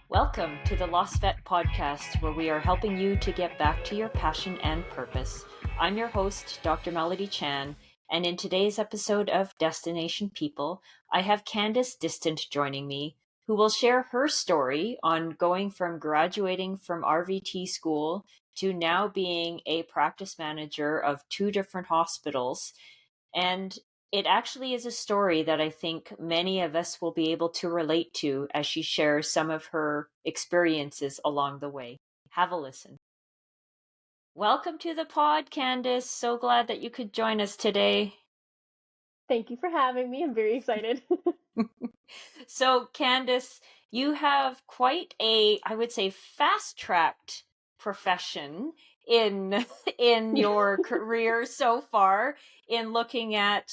Welcome to the Lost Vet podcast, where we are helping you to get back to your passion and purpose. I'm your host, Dr. Melodie Chan, and in today's episode of Destination People, I have Candice Dystant joining me, who will share her story on going from graduating from RVT school to now being a practice manager of 2 different hospitals. And it actually is a story that I think many of us will be able to relate to as she shares some of her experiences along the way. Have a listen. Welcome to the pod, Candice. So glad that you could join us today. Thank you for having me. I'm very excited. So, Candice, you have quite a, I would say, fast-tracked profession in your career so far, in looking at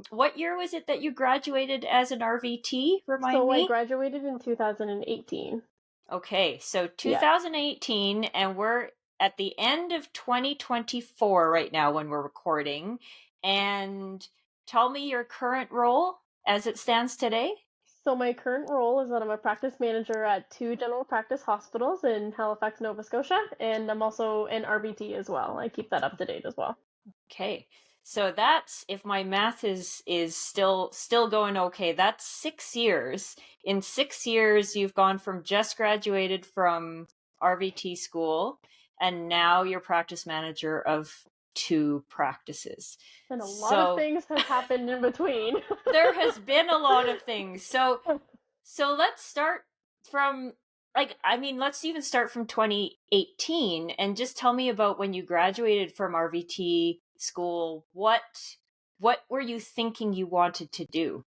what year was it that you graduated as an RVT? Remind So I me. graduated in 2018. Okay, so Yeah. 2018, and we're at the end of 2024 right now when we're recording. And tell me your current role as it stands today. So my current role is that I'm a practice manager at 2 general practice hospitals in Halifax, Nova Scotia, and I'm also an RVT as well. I keep that up to date as well. Okay. So that's, if my math is still going okay, that's 6 years. In 6 years you've gone from just graduated from RVT school and now you're practice manager of 2 practices. And a lot of So things have happened in between. there has been a lot of things. So let's start from, let's even start from 2018 and just tell me about when you graduated from RVT school. What were you thinking you wanted to do?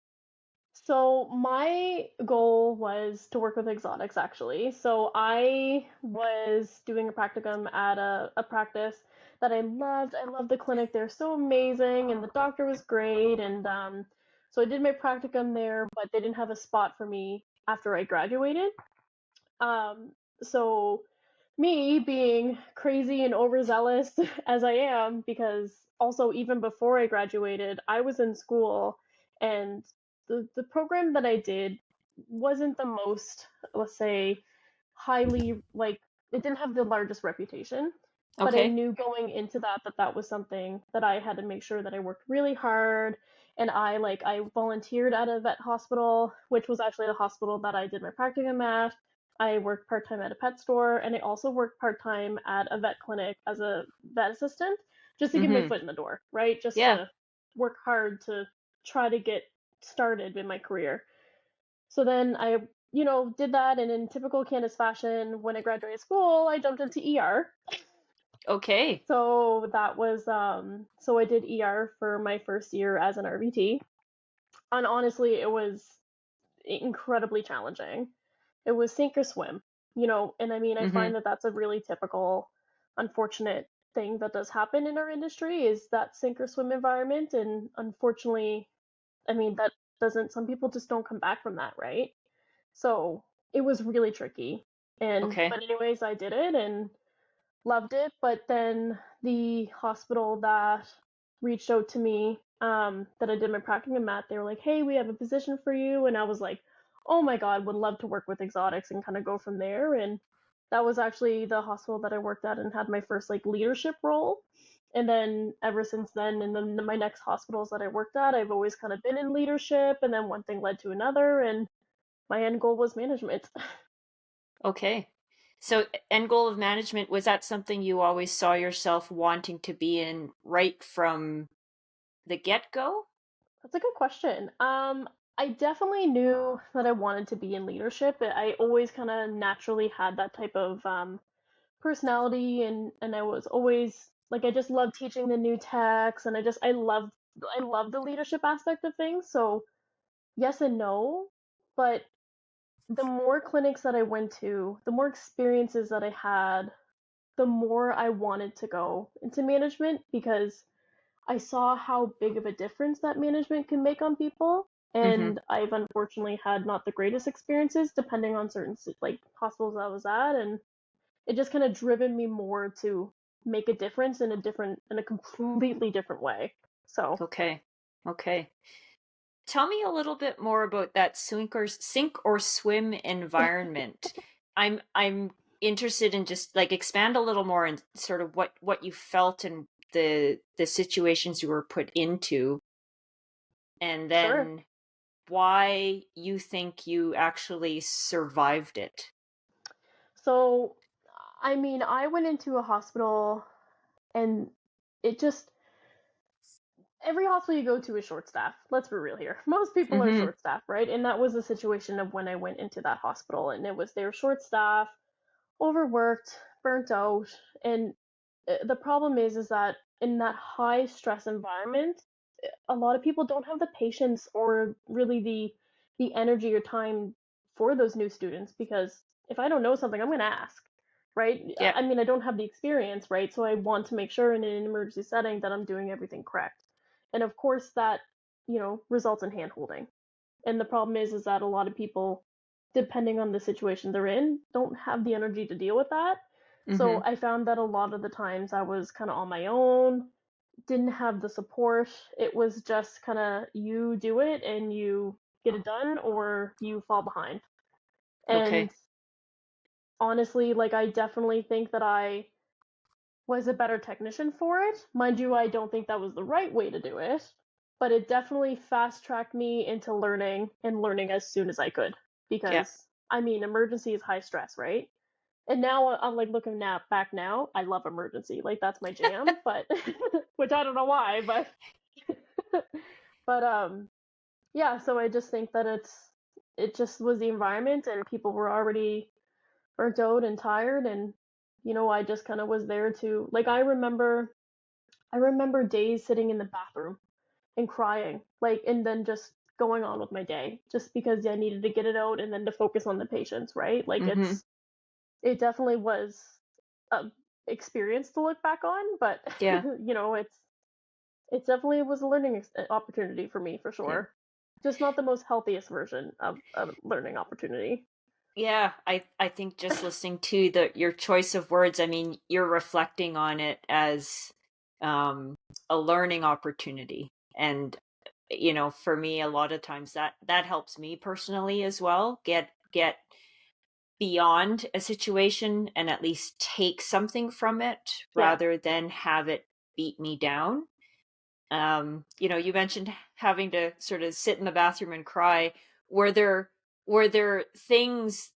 So my goal was to work with exotics actually. So I was doing a practicum at a practice that I loved. I loved the clinic. They're so amazing and the doctor was great. And so I did my practicum there, but they didn't have a spot for me after I graduated. Um, so me being crazy and overzealous as I am, because also even before I graduated, I was in school and the program that I did wasn't the most, let's say, highly like it didn't have the largest reputation. But I Okay. knew going into that was something that I had to make sure that I worked really hard. And I volunteered at a vet hospital, which was actually the hospital that I did my practicum at. I worked part time at a pet store, and I also worked part time at a vet clinic as a vet assistant, just to get my Mm-hmm. foot in the door, right? Just Yeah. to work hard to try to get started in my career. So then I did that, and in typical Candice fashion, when I graduated school, I jumped into ER. Okay. So that was so I did ER for my first year as an RVT. And honestly, it was incredibly challenging. It was sink or swim, and I mean, I Mm-hmm. find that that's a really typical, unfortunate thing that does happen in our industry is that sink or swim environment. And unfortunately, I mean, that doesn't, some people just don't come back from that, right? So it was really tricky. Okay. But anyways, I did it and loved it. But then the hospital that reached out to me, that I did my practicum at, they were like, "Hey, we have a position for you," and I was like, "Oh my God, would love to work with exotics and kind of go from there." And that was actually the hospital that I worked at and had my first like leadership role. And then ever since then, in my next hospitals that I worked at, I've always kind of been in leadership, and then one thing led to another, and my end goal was management. Okay. So end goal of management, was that something you always saw yourself wanting to be in right from the get-go? That's a good question. I definitely knew that I wanted to be in leadership. I always kind of naturally had that type of personality, and I was always like I just loved teaching the new techs, and I love the leadership aspect of things. So yes and no, but the more clinics that I went to, the more experiences that I had, the more I wanted to go into management because I saw how big of a difference that management can make on people. Mm-hmm. And I've unfortunately had not the greatest experiences depending on certain like hospitals I was at, and it just kind of driven me more to make a difference in a completely different way. So Okay. Okay. Tell me a little bit more about that sink or swim environment. I'm interested in just like expand a little more and sort of what you felt and the situations you were put into, and Sure. then why you think you actually survived it. So, I mean, I went into a hospital and it just every hospital you go to is short staffed. Let's be real here. Most people are Mhm. short staffed, right? And that was the situation of when I went into that hospital, and it was they were short staffed, overworked, burnt out, and the problem is that in that high stress environment, a lot of people don't have the patience or really the energy or time for those new students because if I don't know something, I'm going to ask, right? Yeah. I mean, I don't have the experience, right? So I want to make sure in an emergency setting that I'm doing everything correct. And of course that, results in hand holding. And the problem is that a lot of people, depending on the situation they're in, don't have the energy to deal with that. So Mhm. I found that a lot of the times I was kind of on my own, didn't have the support. It was just kind of you do it and you get it done or you fall behind. Okay. And honestly, like I definitely think that I was a better technician for it. Mind you, I don't think that was the right way to do it, but it definitely fast tracked me into learning and learning as soon as I could. Yeah. Because, I mean, emergency is high stress, right? And now I'm like looking back now, I love emergency. Like that's my jam, but which I don't know why, but but yeah, so I just think that it just was the environment and people were already burnt out and tired and I just kind of was there to like I remember days sitting in the bathroom and crying, like, and then just going on with my day, just because I needed to get it out and then to focus on the patients, right? Like, Mhm. it definitely was a experience to look back on, but Yeah. it definitely was a learning opportunity for me for Yeah. sure. Just not the most healthiest version of a learning opportunity. Yeah, I think just listening to the your choice of words, I mean, you're reflecting on it as a learning opportunity. And for me a lot of times that helps me personally as well, get beyond a situation and at least take something from it Yeah, rather than have it beat me down. You mentioned having to sort of sit in the bathroom and cry. Were there things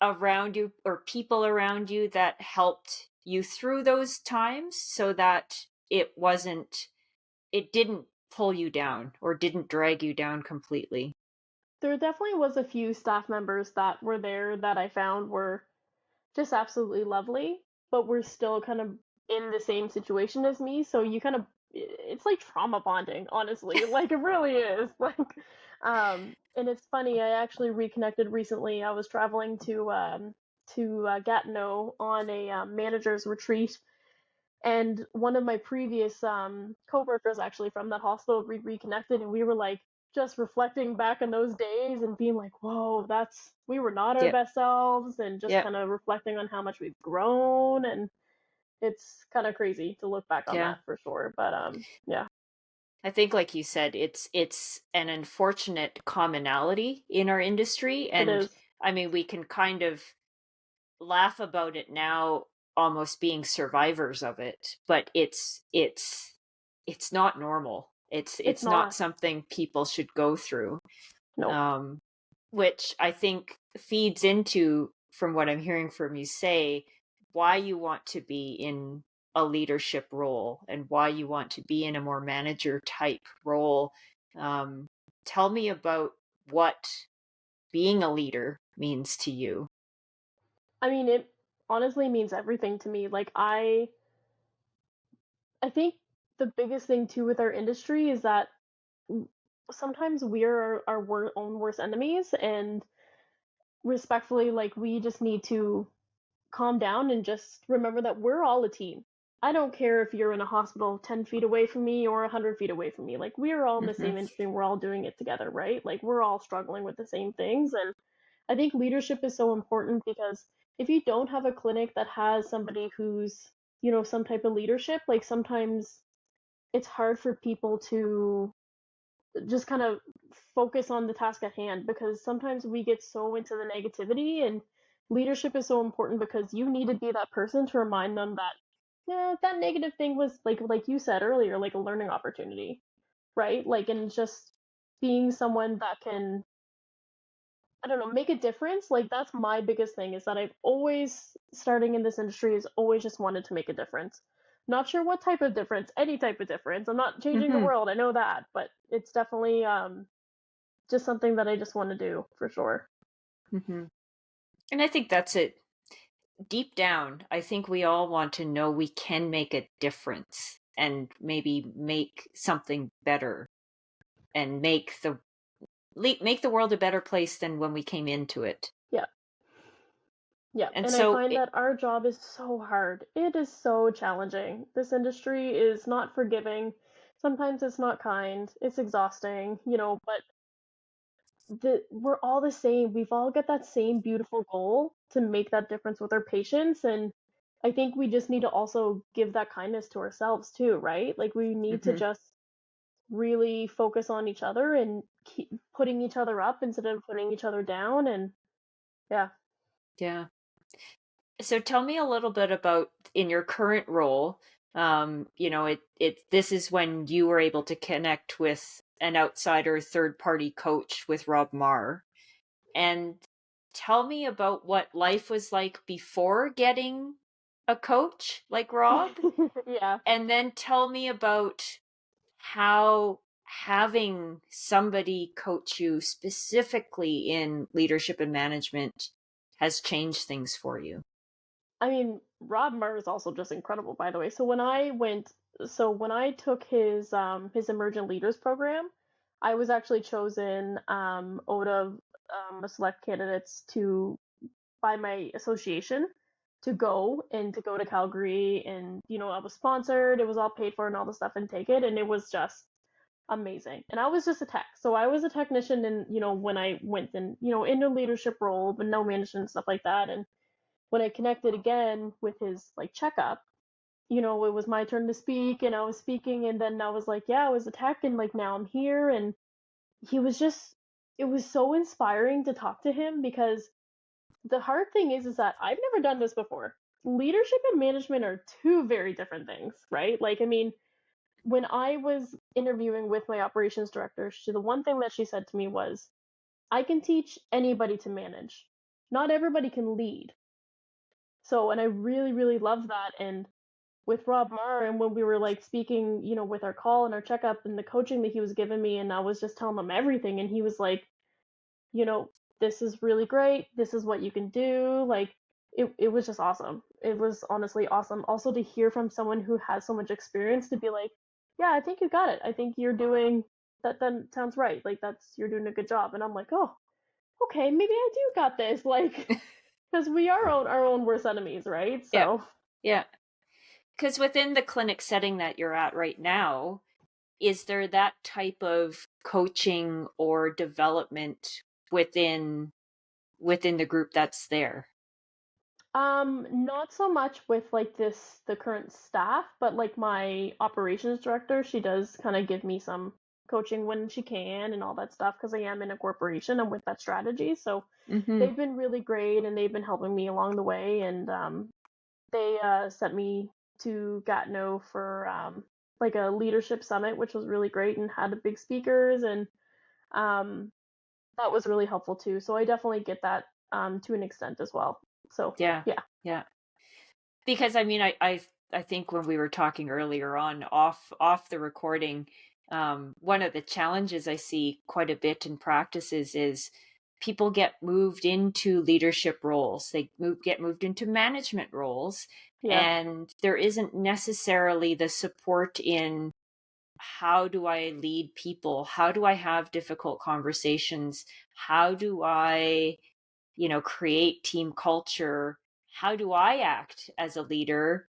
around you or people around you that helped you through those times so that it didn't pull you down or didn't drag you down completely? there definitely was a few staff members that were there that I found were just absolutely lovely, but were still kind of in the same situation as me. So you kind of, it's like trauma bonding, honestly. Like it really is. And it's funny. I actually reconnected recently. I was traveling to Gatineau on a manager's retreat, and one of my previous coworkers actually from that hospital reconnected, and we were like just reflecting back on those days and being like, whoa, we were not our Yep. best selves, and just Yep. kind of reflecting on how much we've grown, and it's kind of crazy to look back on Yeah. that for sure. But yeah, I think, like you said, it's an unfortunate commonality in our industry, it and is. I mean we can kind of laugh about it now, almost being survivors of it, but it's not normal. it's It's it's not not. something people should go through. No. um which I think feeds into, from what I'm hearing from you say, why you want to be in a leadership role and why you want to be in a more manager type role. um Tell me about what being a leader means to you. I mean, it honestly means everything to me. Like I think the biggest thing too with our industry is that sometimes we're our own worst enemies, and respectfully, like we just need to calm down and just remember that we're all a team. I don't care if you're in a hospital 10 feet away from me or 100 feet away from me. Like, we are all in the Hmm. same industry and we're all doing it together, right? Like, we're all struggling with the same things. And I think leadership is so important because if you don't have a clinic that has somebody who's, some type of leadership, like, sometimes it's hard for people to just kind of focus on the task at hand because sometimes we get so into the negativity and leadership is so important because you need to be that person to remind them that, yeah, that negative thing was like you said earlier, like a learning opportunity, right? Like, and just being someone that can, I don't know, make a difference. Like, that's my biggest thing, is that I've always, starting in this industry, has always just wanted to make a difference. Not sure what type of difference, any type of difference. I'm not changing the Mm-hmm. world, I know that, but it's definitely just something that I just want to do for sure. Mm-hmm. And I think that's it. Deep down, I think we all want to know we can make a difference and maybe make something better and make the world a better place than when we came into it. Yeah. Yeah, And and I so find that our job is so hard. It is so challenging. This industry is not forgiving. Sometimes it's not kind. It's exhausting, but we're all the same. We've all got that same beautiful goal to make that difference with our patients, and I think we just need to also give that kindness to ourselves too, right? Like, we need to mhm, just really focus on each other and keep putting each other up instead of putting each other down, and yeah. yeah. So tell me a little bit about in your current role. This is when you were able to connect with an outsider third party coach with Rob Marr. And tell me about what life was like before getting a coach like Rob. Yeah. And then tell me about how having somebody coach you specifically in leadership and management has changed things for you. I mean, Rob Murr is also just incredible, by the way. So when I took his Emergent Leaders program, I was actually chosen out of a select candidates to by my association to go to Calgary, and I was sponsored. It was all paid for and all the stuff, and take it, and it was just amazing. And I was just a tech, so I was a technician, and when I went in in a leadership role, but no management and stuff like that, and when I connected again with his like checkup, it was my turn to speak, and I was speaking, and then I was like, yeah, I was a tech, and like now I'm here, and he was just, it was so inspiring to talk to him, because the hard thing is that I've never done this before. Leadership and management are two very different things, right? Like, I mean, when I was interviewing with my operations director, the one thing that she said to me was, I can teach anybody to manage. Not everybody can lead. So, and I really, really love that. And with Rob Marr, and when we were like speaking, with our call and our checkup and the coaching that he was giving me, and I was just telling him everything, and he was like, you know, this is really great. This is what you can do. Like, it was just awesome. It was honestly awesome. Also, to hear from someone who has so much experience, to be like, yeah, I think you got it. I think you're doing that. Then sounds right. Like, you're doing a good job. And I'm like, oh, okay, maybe I do got this. Like, because we are our own worst enemies, right? Yeah. So. Yeah. Because within the clinic setting that you're at right now, is there that type of coaching or development within the group that's there? Not so much with like the current staff, but like my operations director, she does kind of give me some coaching when she can and all that stuff, because I am in a corporation and with that strategy. So Mm-hmm. they've been really great, and they've been helping me along the way, and they sent me to Gatineau for like a leadership summit, which was really great, and had big speakers, and um that was really helpful too. So I definitely get that to an extent as well. So Yeah. yeah. Yeah. Because I mean, I think when we were talking earlier on off the recording, one of the challenges I see quite a bit in practices is people get moved into leadership roles. Get moved into management roles, Yeah. and there isn't necessarily the support in how do I lead people? How do I have difficult conversations? How do I, create team culture? How do I act as a leader?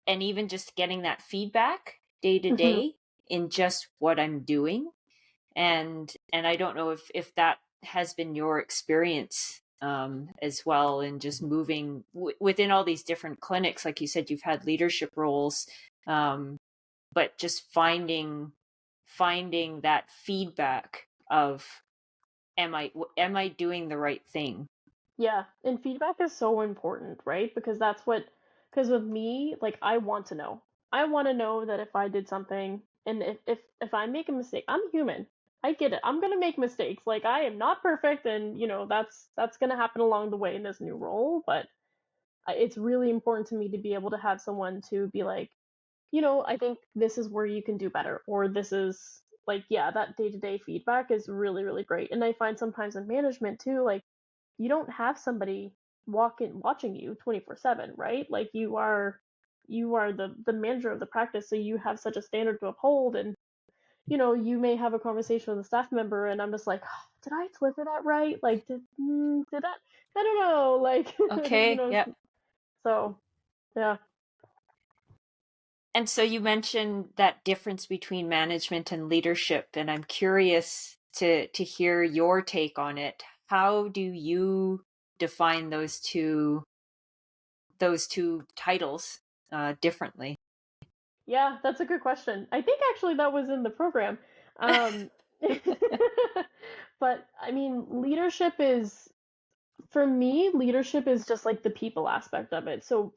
And even just getting that feedback day to Hmm. day in just what I'm doing. And I don't know if that has been your experience as well, in just moving within all these different clinics. Like you said, you've had leadership roles, but just finding that feedback of am I doing the right thing? Yeah, and feedback is so important, right? Because with me, like I want to know. I want to know that if I did something and if I make a mistake, I'm human. I get it. I'm gonna make mistakes. Like I am not perfect, and that's gonna happen along the way in this new role. But it's really important to me to be able to have someone to be like, I think this is where you can do better, or this is like, yeah, that day to day feedback is really, really great. And I find sometimes in management too, like you don't have somebody walking watching you 24/7, right? Like you are the manager of the practice, so you have such a standard to uphold. And you may have a conversation with a staff member, and I'm just like, oh, did I deliver that right? Like, did that? I don't know. Like, Okay, yeah. so yeah. And so you mentioned that difference between management and leadership, and I'm curious to hear your take on it. How do you define those two titles differently? Yeah, that's a good question. I think actually that was in the program. Um, but I mean, for me, leadership is just like the people aspect of it. So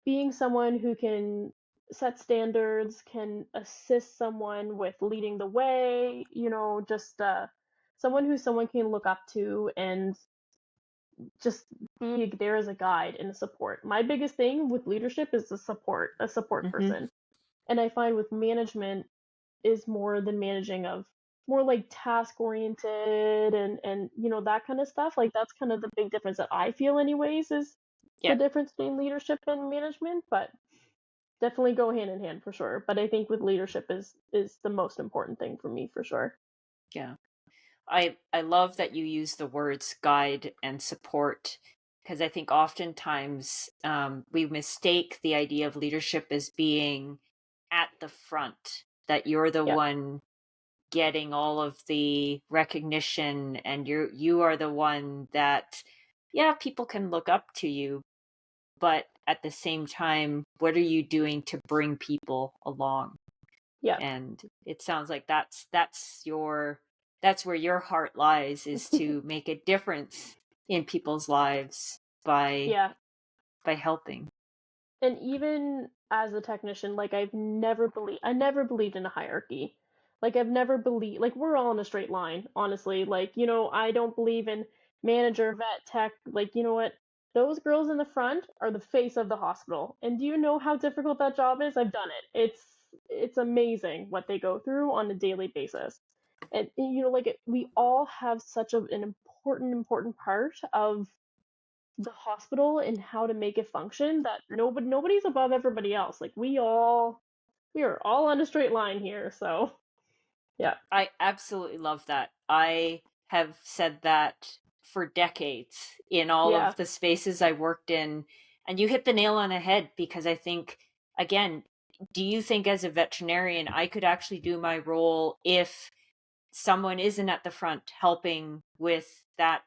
being someone who can set standards, can assist someone with leading the way, just someone who someone can look up to and just be there as a guide and a support. My biggest thing with leadership is a support Hmm. person. And I find with management is more than managing of more like task oriented and that kind of stuff. Like that's kind of the big difference that I feel anyways is the Yeah, difference between leadership and management, but definitely go hand in hand for sure. But I think with leadership is the most important thing for me for sure. yeah. I love that you use the words guide and support, because I think oftentimes we mistake the idea of leadership as being at the front, that you're the Yeah. one getting all of the recognition, and you are the one that, yeah, people can look up to you, but at the same time, what are you doing to bring people along? Yeah. And it sounds like that's where your heart lies, is to make a difference in people's lives by Yeah. helping. And even as a technician, like I never believed in a hierarchy. Like I've never believed like we're all in a straight line, honestly. Like, I don't believe in manager, vet, tech. Like, you know what? Those girls in the front are the face of the hospital. And do you know how difficult that job is? I've done it. It's amazing what they go through on a daily basis. And like we all have such an important part of the hospital and how to make it function that nobody's above everybody else. Like we are all on a straight line here. So yeah. I absolutely love that. I have said that for decades in all Yeah. of the spaces I worked in. And you hit the nail on the head, because I think, again, do you think as a veterinarian I could actually do my role if someone isn't at the front helping with that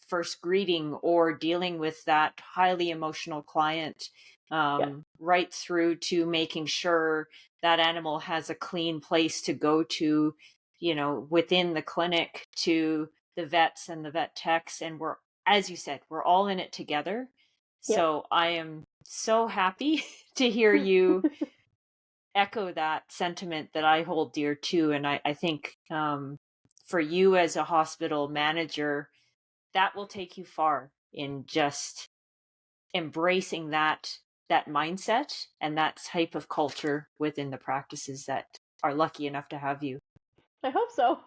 first greeting, or dealing with that highly emotional client, Yeah. right through to making sure that animal has a clean place to go to, within the clinic, to the vets and the vet techs, and we're, as you said, we're all in it together. Yep. So I am so happy to hear you echo that sentiment that I hold dear too. And I think, for you as a hospital manager, that will take you far in just embracing that mindset and that type of culture within the practices that are lucky enough to have you. I hope so.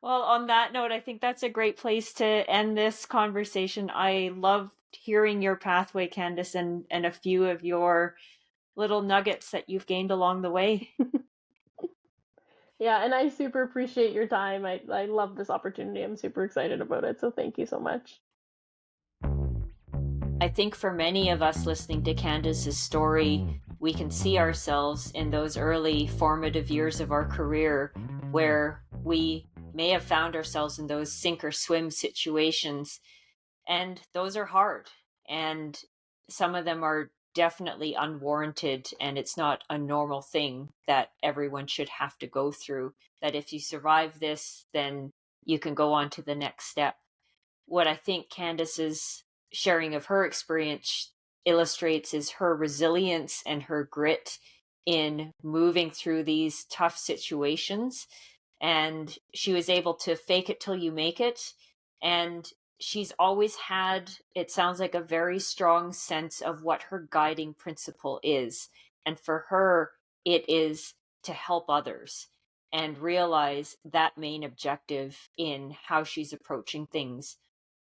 Well, on that note, I think that's a great place to end this conversation. I loved hearing your pathway, Candice, and a few of your little nuggets that you've gained along the way. Yeah, and I super appreciate your time. I love this opportunity. I'm super excited about it. So thank you so much. I think for many of us listening to Candace's story, we can see ourselves in those early formative years of our career where we may have found ourselves in those sink or swim situations. And those are hard. And some of them are definitely unwarranted. And it's not a normal thing that everyone should have to go through. That if you survive this, then you can go on to the next step. what I think Candice's sharing of her experience illustrates is her resilience and her grit in moving through these tough situations. And she was able to fake it till you make it. And she's always had, it sounds like, a very strong sense of what her guiding principle is. And for her, it is to help others and realize that main objective in how she's approaching things.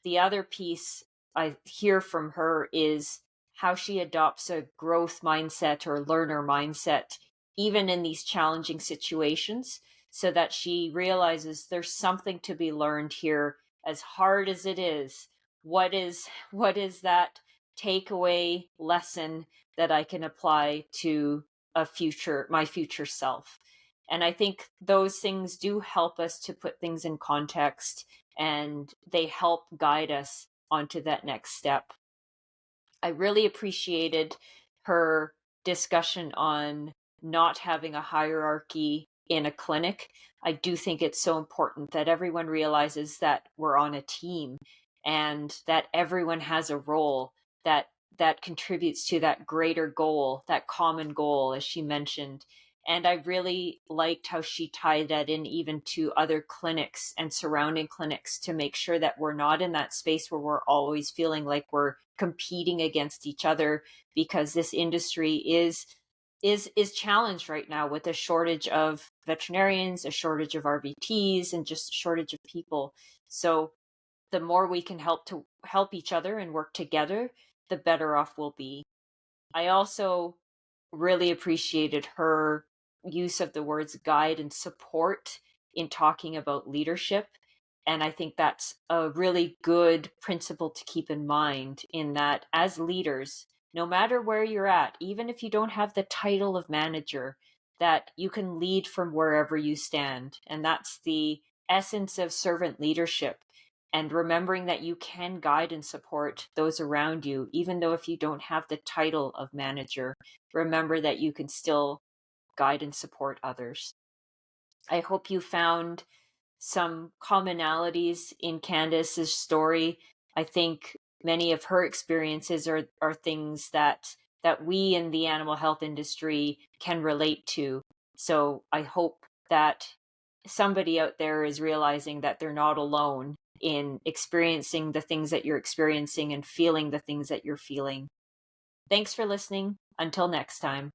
The other piece I hear from her is how she adopts a growth mindset or learner mindset, even in these challenging situations, so that she realizes there's something to be learned here, as hard as it is. What is that takeaway lesson that I can apply to my future self? And I think those things do help us to put things in context, and they help guide us onto that next step. I really appreciated her discussion on not having a hierarchy in a clinic. I do think it's so important that everyone realizes that we're on a team and that everyone has a role that contributes to that greater goal, that common goal, as she mentioned. And I really liked how she tied that in even to other clinics and surrounding clinics, to make sure that we're not in that space where we're always feeling like we're competing against each other, because this industry is challenged right now with a shortage of veterinarians, a shortage of RVTs, and just a shortage of people. So the more we can help each other and work together, the better off we'll be. I also really appreciated her use of the words guide and support in talking about leadership. And I think that's a really good principle to keep in mind, in that as leaders, no matter where you're at, even if you don't have the title of manager, that you can lead from wherever you stand. And that's the essence of servant leadership. And remembering that you can guide and support those around you, even though if you don't have the title of manager, remember that you can still guide and support others. I hope you found some commonalities in Candice's story. I think many of her experiences are things that we in the animal health industry can relate to. So I hope that somebody out there is realizing that they're not alone in experiencing the things that you're experiencing and feeling the things that you're feeling. Thanks for listening. Until next time.